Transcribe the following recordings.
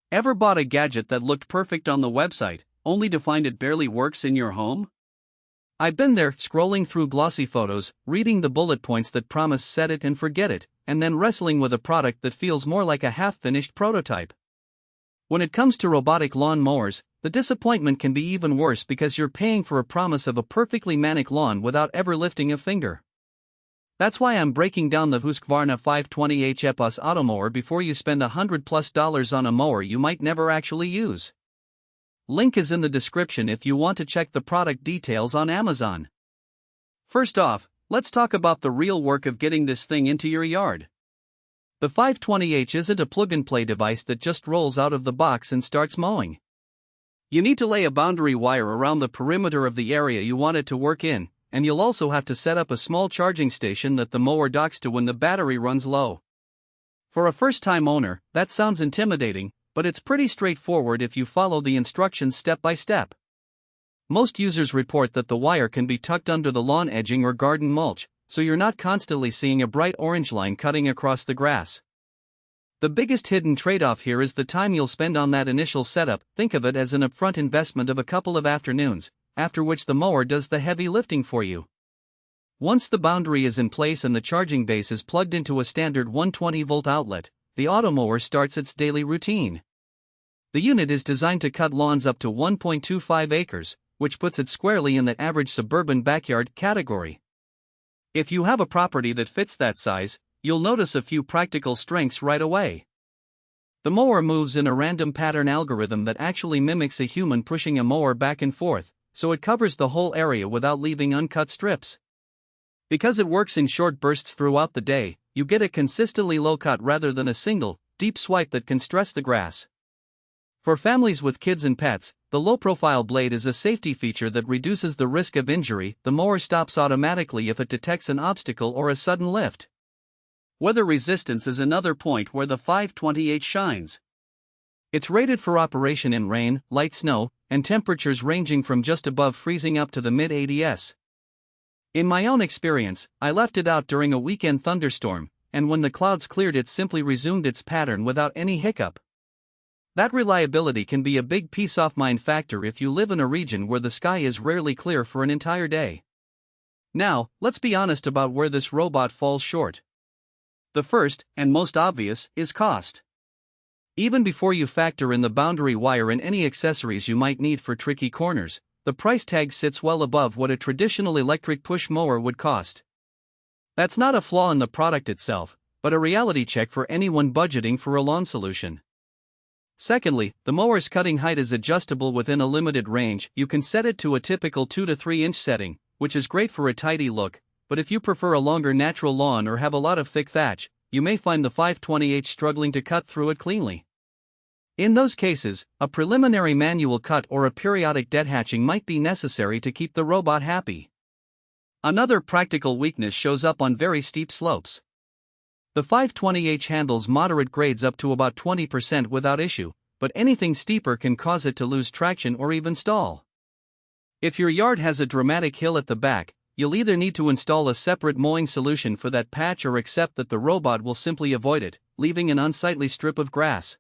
Ever bought a gadget that looked perfect on the website, only to find it barely works in your home? I've been there, scrolling through glossy photos, reading the bullet points that promise set it and forget it, and then wrestling with a product that feels more like a half-finished prototype. When it comes to robotic lawn mowers, the disappointment can be even worse because you're paying for a promise of a perfectly manic lawn without ever lifting a finger. That's why I'm breaking down the Husqvarna 520H EPOS Automower before you spend $100+ on a mower you might never actually use. Link is in the description if you want to check the product details on Amazon. First off, let's talk about the real work of getting this thing into your yard. The 520H isn't a plug-and-play device that just rolls out of the box and starts mowing. You need to lay a boundary wire around the perimeter of the area you want it to work in, and you'll also have to set up a small charging station that the mower docks to when the battery runs low. For a first-time owner, that sounds intimidating, but it's pretty straightforward if you follow the instructions step by step. Most users report that the wire can be tucked under the lawn edging or garden mulch, so you're not constantly seeing a bright orange line cutting across the grass. The biggest hidden trade-off here is the time you'll spend on that initial setup. Think of it as an upfront investment of a couple of afternoons, after which the mower does the heavy lifting for you. Once the boundary is in place and the charging base is plugged into a standard 120-volt outlet, the Automower starts its daily routine. The unit is designed to cut lawns up to 1.25 acres, which puts it squarely in the average suburban backyard category. If you have a property that fits that size, you'll notice a few practical strengths right away. The mower moves in a random pattern algorithm that actually mimics a human pushing a mower back and forth, so it covers the whole area without leaving uncut strips. Because it works in short bursts throughout the day, you get a consistently low cut rather than a single, deep swipe that can stress the grass. For families with kids and pets, the low-profile blade is a safety feature that reduces the risk of injury. The mower stops automatically if it detects an obstacle or a sudden lift. Weather resistance is another point where the 520H shines. It's rated for operation in rain, light snow, and temperatures ranging from just above freezing up to the mid-80s. In my own experience, I left it out during a weekend thunderstorm, and when the clouds cleared it simply resumed its pattern without any hiccup. That reliability can be a big peace-of-mind factor if you live in a region where the sky is rarely clear for an entire day. Now, let's be honest about where this robot falls short. The first, and most obvious, is cost. Even before you factor in the boundary wire and any accessories you might need for tricky corners, the price tag sits well above what a traditional electric push mower would cost. That's not a flaw in the product itself, but a reality check for anyone budgeting for a lawn solution. Secondly, the mower's cutting height is adjustable within a limited range. You can set it to a typical 2 to 3 inch setting, which is great for a tidy look, but if you prefer a longer natural lawn or have a lot of thick thatch, you may find the 520H struggling to cut through it cleanly. In those cases, a preliminary manual cut or a periodic dehatching might be necessary to keep the robot happy. Another practical weakness shows up on very steep slopes. The 520H handles moderate grades up to about 20% without issue, but anything steeper can cause it to lose traction or even stall. If your yard has a dramatic hill at the back, you'll either need to install a separate mowing solution for that patch or accept that the robot will simply avoid it, leaving an unsightly strip of grass.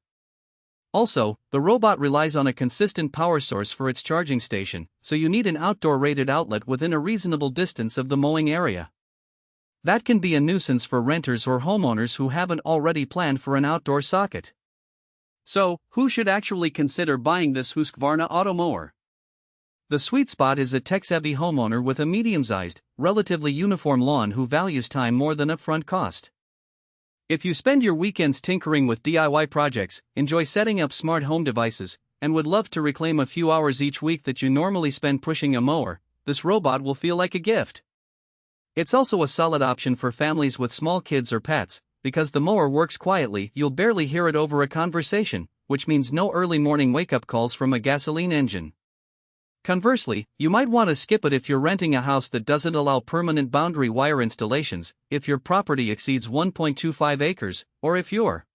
Also, the robot relies on a consistent power source for its charging station, so you need an outdoor-rated outlet within a reasonable distance of the mowing area. That can be a nuisance for renters or homeowners who haven't already planned for an outdoor socket. So, who should actually consider buying this Husqvarna Automower? The sweet spot is a tech-savvy homeowner with a medium-sized, relatively uniform lawn who values time more than upfront cost. If you spend your weekends tinkering with DIY projects, enjoy setting up smart home devices, and would love to reclaim a few hours each week that you normally spend pushing a mower, this robot will feel like a gift. It's also a solid option for families with small kids or pets, because the mower works quietly. You'll barely hear it over a conversation, which means no early morning wake-up calls from a gasoline engine. Conversely, you might want to skip it if you're renting a house that doesn't allow permanent boundary wire installations, if your property exceeds 1.25 acres, or if you're